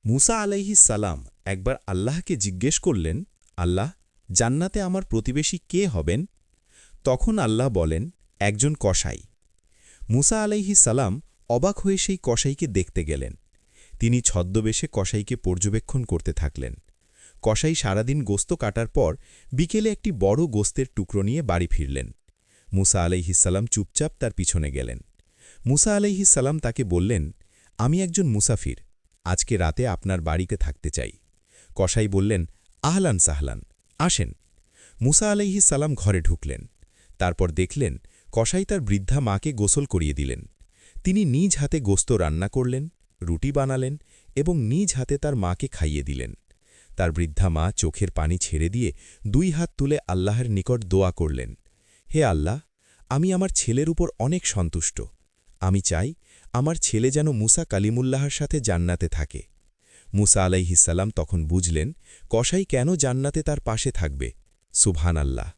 মুসা আলাইহিস সালাম একবার আল্লাহকে জিজ্ঞেস করলেন, আল্লাহ, জান্নাতে আমার প্রতিবেশী কে হবেন? তখন আল্লাহ বলেন, একজন কসাই। মুসা আলাইহিস সালাম অবাক হয়ে সেই কসাইকে দেখতে গেলেন। তিনি ছদ্মবেশে কসাইকে পর্যবেক্ষণ করতে থাকলেন। কসাই সারাদিন গোস্ত কাটার পর বিকেলে একটি বড় গোস্তের টুকরো নিয়ে বাড়ি ফিরলেন। মুসা আলাইহিস সালাম চুপচাপ তার পিছনে গেলেন। মুসা আলাইহিস সালাম তাকে বললেন, আমি একজন মুসাফির, আজকে রাতে আপনার বাড়িতে থাকতে চাই। কসাই বললেন, আহলান সাহলান, আসেন। মুসা আলাইহিস সালাম ঘরে ঢুকলেন। তারপর দেখলেন কসাই তার বৃদ্ধা মাকে গোসল করিয়ে দিলেন। তিনি নিজ হাতে গোস্ত রান্না করলেন, রুটি বানালেন এবং নিজ হাতে তার মাকে খাইয়ে দিলেন। তার বৃদ্ধা মা চোখের পানি ছেড়ে দিয়ে 2 হাত তুলে আল্লাহর নিকট দোয়া করলেন, হে আল্লাহ, আমি আমার ছেলের উপর অনেক সন্তুষ্ট। আমি চাই আমার ছেলে যেন মুসা কালিমুল্লাহর সাথে জান্নাতে থাকে। মুসা আলাইহিস সালাম তখন বুঝলেন কসাই কেন জান্নাতে তার পাশে থাকবে। সুবহানাল্লাহ।